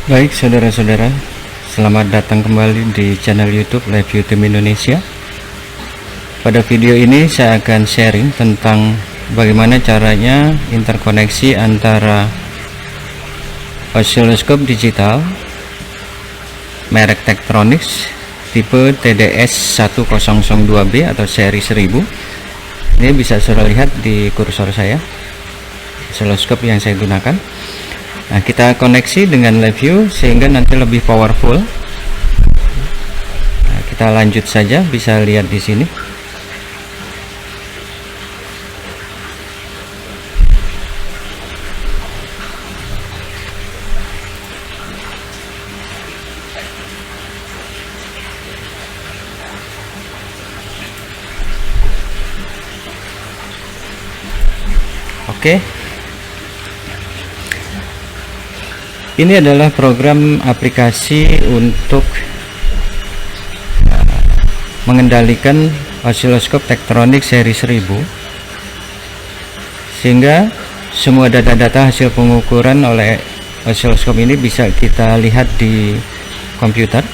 Baik saudara-saudara, selamat datang kembali di channel YouTube Live View Team Indonesia. Pada video ini saya akan sharing tentang bagaimana caranya interkoneksi antara osiloskop digital merek Tektronix tipe TDS 1002B atau seri 1000. Ini bisa saudara lihat di kursor saya, osiloskop yang saya gunakan. Nah, kita koneksi dengan live view sehingga nanti lebih powerful. Nah, kita lanjut saja, bisa lihat di sini. Oke. Ini adalah program aplikasi untuk mengendalikan osiloskop Tektronix seri 1000, sehingga semua data-data hasil pengukuran oleh osiloskop ini bisa kita lihat di komputer.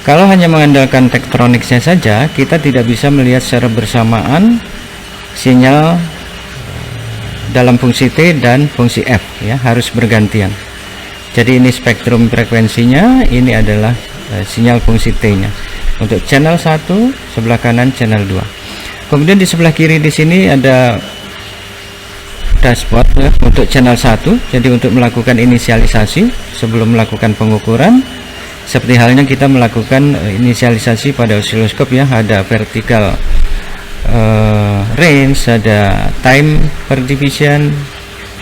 Kalau hanya mengandalkan Tektronixnya saja, kita tidak bisa melihat secara bersamaan sinyal dalam fungsi T dan fungsi F, ya, harus bergantian. Jadi ini spektrum frekuensinya, ini adalah sinyal fungsi T nya untuk channel 1, sebelah kanan channel 2. Kemudian di sebelah kiri di sini ada dashboard, ya, untuk channel 1. Jadi untuk melakukan inisialisasi sebelum melakukan pengukuran, seperti halnya kita melakukan inisialisasi pada osiloskop, ya, ada vertical range, ada time per division,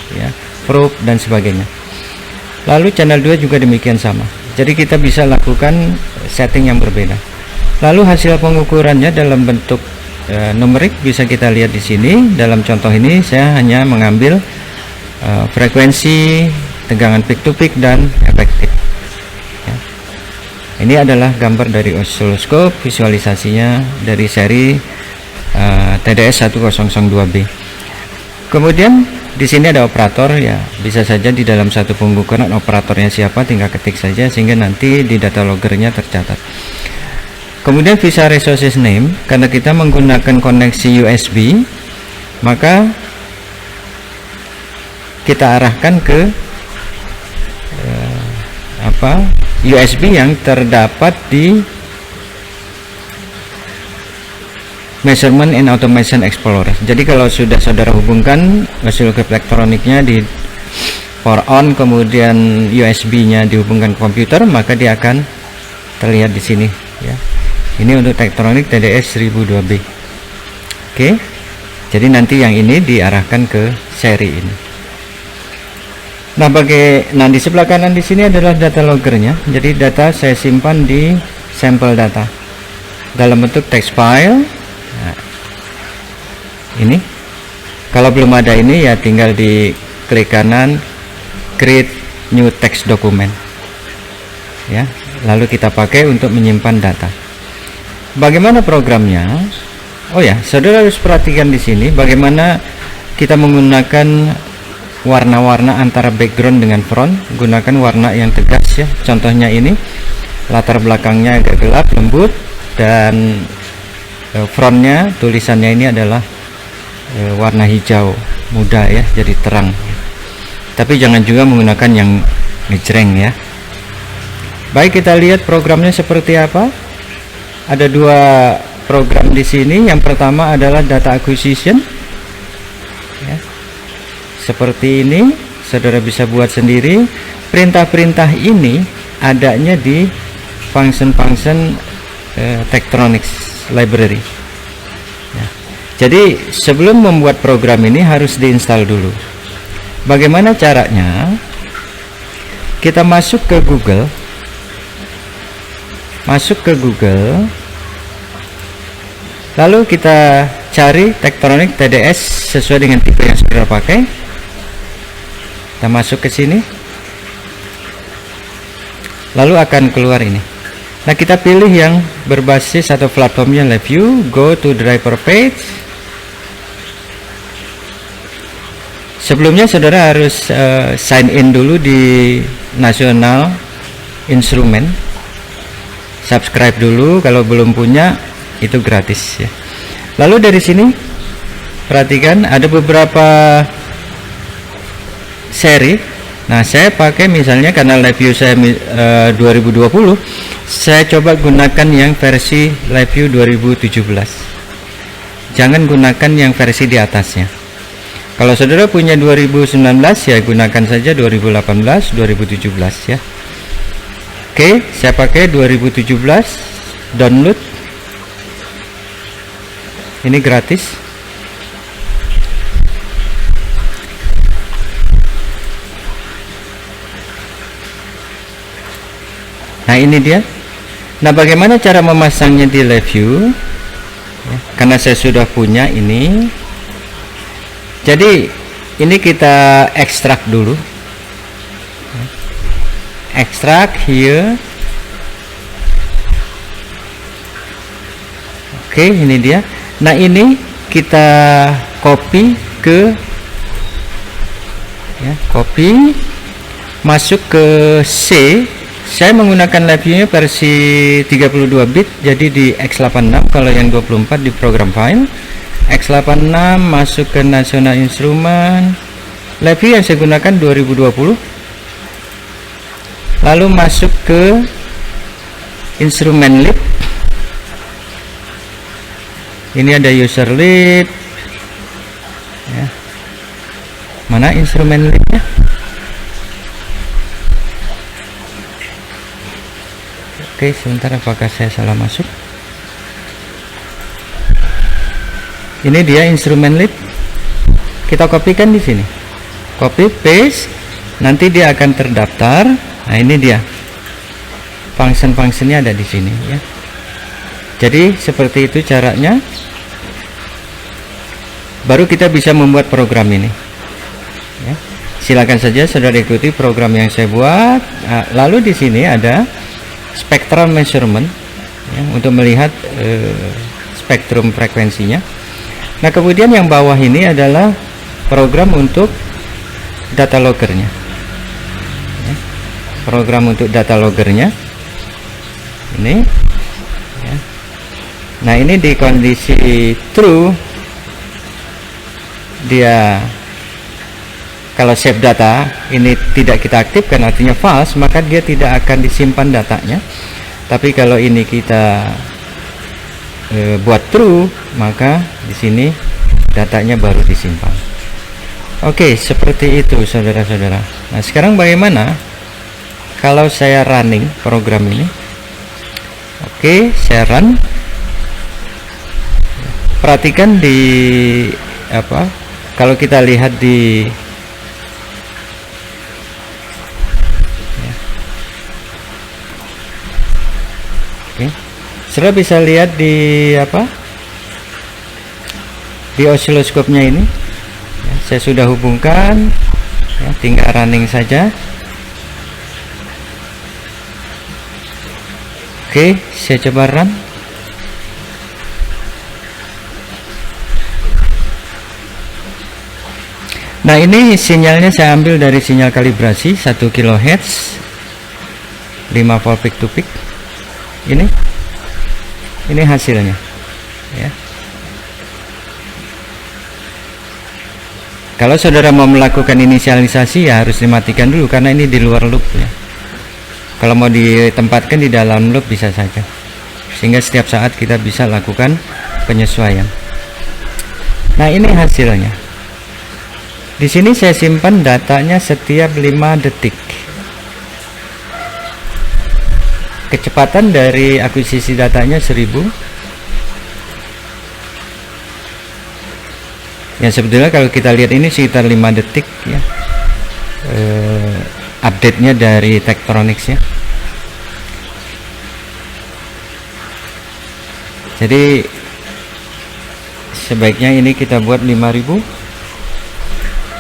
ya, probe dan sebagainya. Lalu channel 2 juga demikian sama. Jadi kita bisa lakukan setting yang berbeda. Lalu hasil pengukurannya dalam bentuk numerik bisa kita lihat di sini. Dalam contoh ini saya hanya mengambil frekuensi, tegangan peak to peak dan efektif, ya. Ini adalah gambar dari osiloskop, visualisasinya dari seri TDS 1002B. Kemudian di sini ada operator, ya, bisa saja di dalam satu pengukuran operatornya siapa tinggal ketik saja sehingga nanti di data loggernya tercatat. Kemudian visa resources name, karena kita menggunakan koneksi USB, maka kita arahkan ke USB yang terdapat di Measurement and Automation Explorer. Jadi kalau sudah saudara hubungkan osiloskop elektroniknya di power on, kemudian USB-nya dihubungkan ke komputer, maka dia akan terlihat di sini, ya. Ini untuk Tektronix TDS 1002B. Oke. Jadi nanti yang ini diarahkan ke seri ini. Nah, di sebelah kanan di sini adalah data loggernya. Jadi data saya simpan di sampel data dalam bentuk text file. Nah, ini kalau belum ada ini, ya, tinggal di klik kanan create new text document, ya, lalu kita pakai untuk menyimpan data. Bagaimana programnya? Oh ya, saudara harus perhatikan di sini bagaimana kita menggunakan warna-warna antara background dengan front. Gunakan warna yang tegas, ya. Contohnya ini latar belakangnya agak gelap lembut, dan frontnya, tulisannya ini adalah warna hijau muda, ya, jadi terang. Tapi jangan juga menggunakan yang ngejreng, ya. Baik, kita lihat programnya seperti apa. Ada dua program di sini. Yang pertama adalah data acquisition, ya. Seperti ini, saudara bisa buat sendiri. Perintah-perintah ini adanya di function-function Tektronix library, ya. Jadi sebelum membuat program ini harus diinstal dulu. Bagaimana caranya? Kita masuk ke Google, lalu kita cari Tektronix TDS sesuai dengan tipe yang saudara pakai. Kita masuk ke sini, lalu akan keluar ini. Nah, kita pilih yang berbasis atau platformnya live view, go to driver page. Sebelumnya saudara harus sign in dulu di National Instrument, subscribe dulu kalau belum punya, itu gratis ya. Lalu dari sini perhatikan ada beberapa seri. Nah, saya pakai misalnya karena LiveView saya 2020, saya coba gunakan yang versi LiveView 2017. Jangan gunakan yang versi di atasnya. Kalau saudara punya 2019 ya gunakan saja 2018, 2017 ya. Oke, saya pakai 2017 download. Ini gratis. Nah, ini dia. Nah, bagaimana cara memasangnya di LiveView? Ya, karena saya sudah punya ini. Jadi, ini kita ekstrak dulu. Ekstrak here. Oke, ini dia. Nah, ini kita copy ke ya, copy masuk ke C. Saya menggunakan LiveView-nya versi 32 bit, jadi di x86. Kalau yang 24 di program file x86, masuk ke National Instrument. LiveView yang saya gunakan 2020. Lalu masuk ke instrument lib. Ini ada user lib ya. Mana instrumen libnya? Oke, sebentar, apakah saya salah masuk? Ini dia instrumen lib. Kita kopikan di sini. Copy paste. Nanti dia akan terdaftar. Nah, ini dia. Function-functionnya ada di sini ya. Jadi seperti itu caranya. Baru kita bisa membuat program ini ya. Silakan saja saudara ikuti program yang saya buat. Nah, lalu di sini ada spectral measurement ya, untuk melihat spektrum frekuensinya. Nah, kemudian yang bawah ini adalah program untuk data loggernya ya. Program untuk data loggernya ini ya. Nah, ini di kondisi true dia, kalau save data ini tidak kita aktifkan, artinya false, maka dia tidak akan disimpan datanya. Tapi kalau ini kita buat true, maka di sini datanya baru disimpan. Oke, seperti itu saudara-saudara. Nah, sekarang bagaimana kalau saya running program ini? Oke, saya run. Perhatikan di apa? Kalau kita lihat di ya. Oke. Saudara bisa lihat di apa? Di osiloskopnya ini. Ya, saya sudah hubungkan. Ya, tinggal running saja. Oke, saya coba run. Nah, ini sinyalnya saya ambil dari sinyal kalibrasi 1 kHz 5 volt peak to peak. Ini hasilnya ya. Kalau saudara mau melakukan inisialisasi ya harus dimatikan dulu karena ini di luar loop ya. Kalau mau ditempatkan di dalam loop bisa saja, sehingga setiap saat kita bisa lakukan penyesuaian. Nah, ini hasilnya. Di sini saya simpan datanya setiap 5 detik. Kecepatan dari akuisisi datanya 1000. Ya, sebetulnya kalau kita lihat ini sekitar 5 detik ya. Update-nya dari Tektronix ya. Jadi sebaiknya ini kita buat 5000.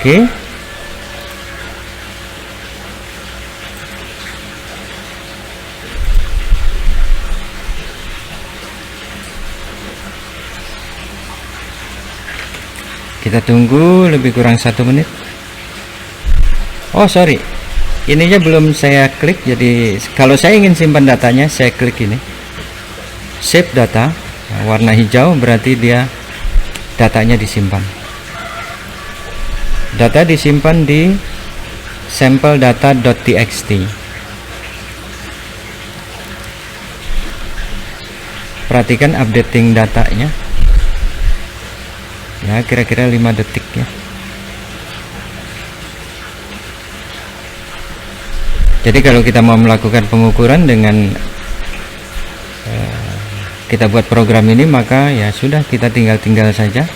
Oke. Kita tunggu lebih kurang 1 menit. Oh sorry, ininya belum saya klik. Jadi kalau saya ingin simpan datanya, saya klik ini save data. Nah, warna hijau berarti dia datanya disimpan. Data disimpan di sampel data.txt. Perhatikan updating datanya ya, kira-kira 5 detik ya. Jadi kalau kita mau melakukan pengukuran dengan kita buat program ini, maka ya sudah, kita tinggal saja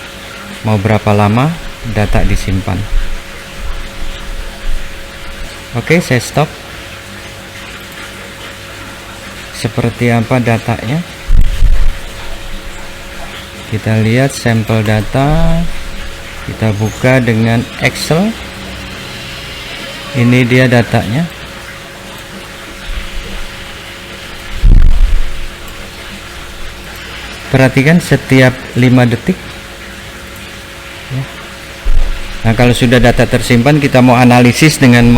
mau berapa lama data disimpan. Oke, saya stop. Seperti apa datanya? Kita lihat sampel data, kita buka dengan Excel. Ini dia datanya. Perhatikan setiap 5 detik ya. Nah, kalau sudah data tersimpan, kita mau analisis dengan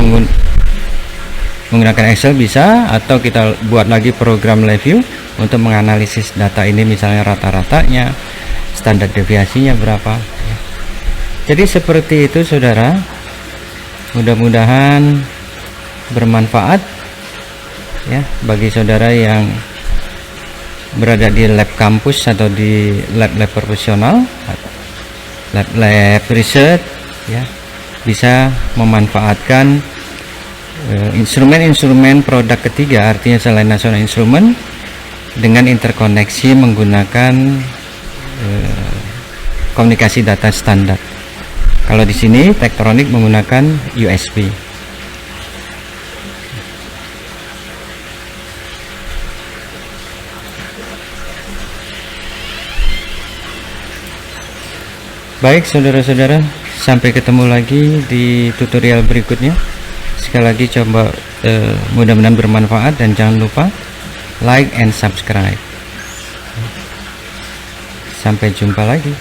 menggunakan Excel bisa, atau kita buat lagi program review untuk menganalisis data ini, misalnya rata-ratanya, standar deviasinya berapa ya. Jadi seperti itu saudara, mudah-mudahan bermanfaat ya bagi saudara yang berada di lab kampus atau di lab profesional, lab research ya, bisa memanfaatkan instrumen-instrumen produk ketiga, artinya selain National Instrument, dengan interkoneksi menggunakan komunikasi data standar. Kalau di sini Tektronix menggunakan USB. Baik saudara-saudara, sampai ketemu lagi di tutorial berikutnya. Sekali lagi coba mudah-mudahan bermanfaat, dan jangan lupa like and subscribe. Sampai jumpa lagi.